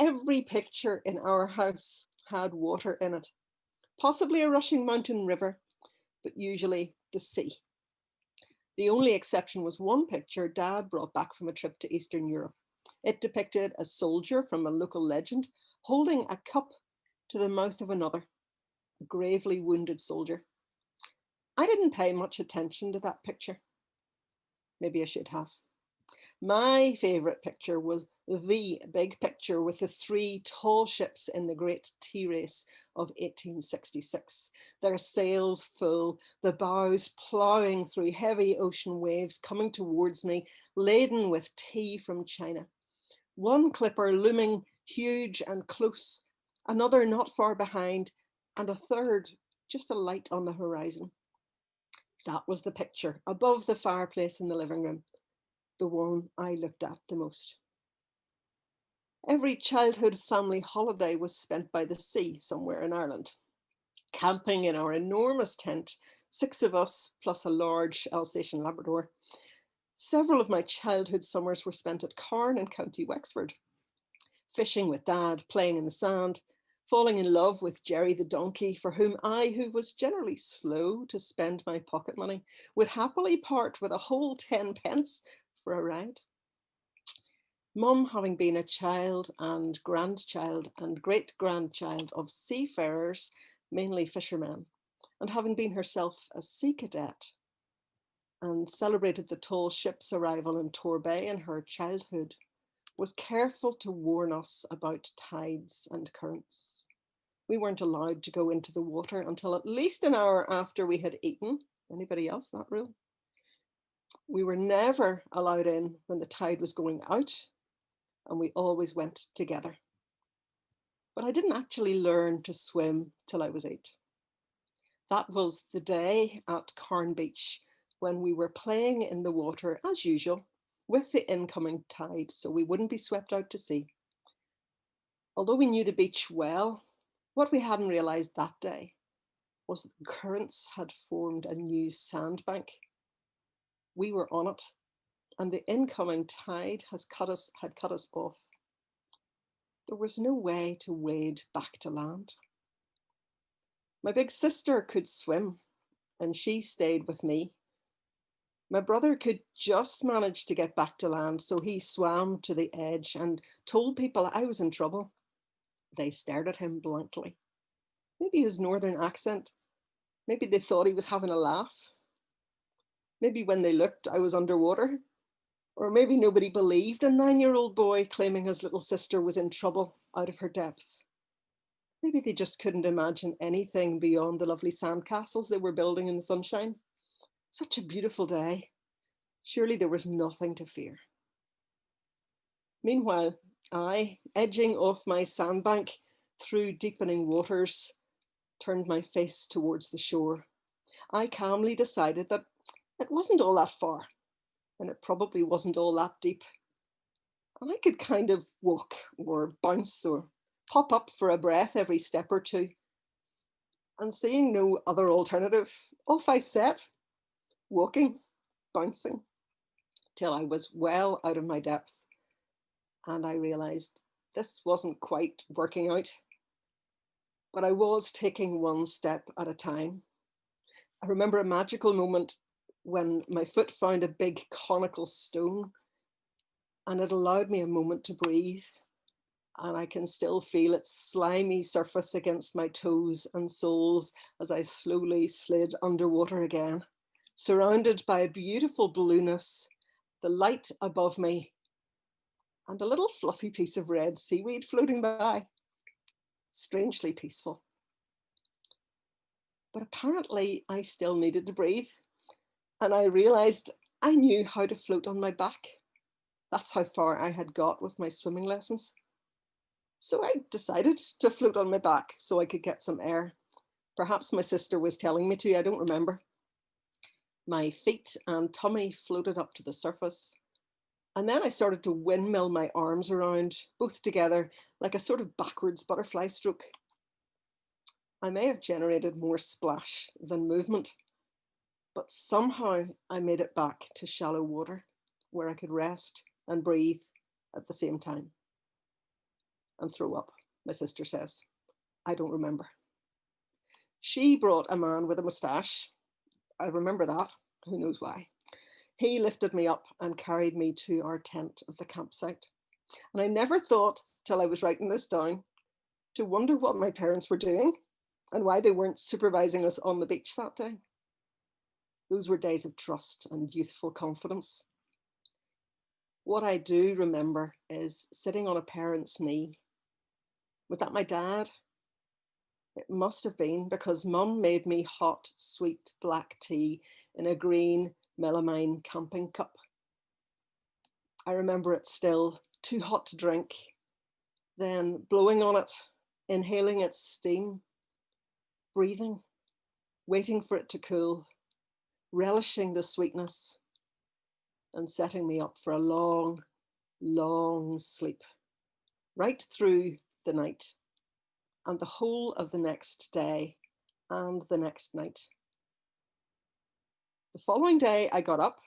Every picture in our house had water in it, possibly a rushing mountain river, but usually the sea. The only exception was one picture Dad brought back from a trip to Eastern Europe. It depicted a soldier from a local legend holding a cup to the mouth of another, a gravely wounded soldier. I didn't pay much attention to that picture. Maybe I should have. My favourite picture was the big picture with the three tall ships in the Great Tea Race of 1866, their sails full, the bows ploughing through heavy ocean waves coming towards me, laden with tea from China. One clipper looming huge and close, another not far behind, and a third just a light on the horizon. That was the picture above the fireplace in the living room, the one I looked at the most. Every childhood family holiday was spent by the sea somewhere in Ireland. Camping in our enormous tent, 6 of us plus a large Alsatian Labrador. Several of my childhood summers were spent at Carn in County Wexford. Fishing with Dad, playing in the sand, falling in love with Jerry the donkey, for whom I, who was generally slow to spend my pocket money, would happily part with a whole 10 pence for a ride. Mum, having been a child and grandchild and great-grandchild of seafarers, mainly fishermen, and having been herself a sea cadet, and celebrated the tall ship's arrival in Torbay in her childhood, was careful to warn us about tides and currents. We weren't allowed to go into the water until at least an hour after we had eaten. Anybody else that rule? We were never allowed in when the tide was going out, and we always went together. But I didn't actually learn to swim till I was 8. That was the day at Carn Beach when we were playing in the water as usual with the incoming tide so we wouldn't be swept out to sea. Although we knew the beach well, what we hadn't realised that day was that the currents had formed a new sandbank. We were on it, and the incoming tide had cut us off. There was no way to wade back to land. My big sister could swim, and she stayed with me. My brother could just manage to get back to land, so he swam to the edge and told people I was in trouble. They stared at him blankly. Maybe his northern accent, maybe they thought he was having a laugh. Maybe when they looked, I was underwater. Or maybe nobody believed a 9-year-old boy claiming his little sister was in trouble out of her depth. Maybe they just couldn't imagine anything beyond the lovely sandcastles they were building in the sunshine. Such a beautiful day. Surely there was nothing to fear. Meanwhile, I, edging off my sandbank through deepening waters, turned my face towards the shore. I calmly decided that it wasn't all that far, and it probably wasn't all that deep. And I could kind of walk or bounce or pop up for a breath every step or two. And seeing no other alternative, off I set, walking, bouncing, till I was well out of my depth. And I realised this wasn't quite working out, but I was taking one step at a time. I remember a magical moment when my foot found a big conical stone, and it allowed me a moment to breathe. And I can still feel its slimy surface against my toes and soles as I slowly slid underwater again, surrounded by a beautiful blueness, the light above me, and a little fluffy piece of red seaweed floating by. Strangely peaceful. But apparently I still needed to breathe, and I realised I knew how to float on my back. That's how far I had got with my swimming lessons. So I decided to float on my back so I could get some air. Perhaps my sister was telling me to, I don't remember. My feet and tummy floated up to the surface. And then I started to windmill my arms around, both together, like a sort of backwards butterfly stroke. I may have generated more splash than movement, but somehow I made it back to shallow water where I could rest and breathe at the same time. and throw up, my sister says. I don't remember. She brought a man with a moustache. I remember that. Who knows why? He lifted me up and carried me to our tent of the campsite. And I never thought, till I was writing this down, to wonder what my parents were doing and why they weren't supervising us on the beach that day. Those were days of trust and youthful confidence. What I do remember is sitting on a parent's knee. Was that my dad? It must have been, because Mum made me hot, sweet black tea in a green melamine camping cup. I remember it still, too hot to drink, then blowing on it, inhaling its steam, breathing, waiting for it to cool, relishing the sweetness, and setting me up for a long, long sleep, right through the night and the whole of the next day and the next night. The following day, I got up,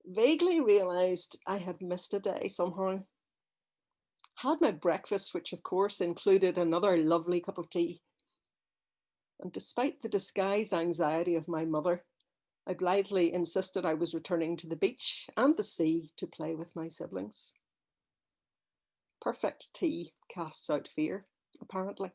vaguely realised I had missed a day somehow. Had my breakfast, which of course included another lovely cup of tea. And despite the disguised anxiety of my mother, I blithely insisted I was returning to the beach and the sea to play with my siblings. Perfect tea casts out fear, apparently.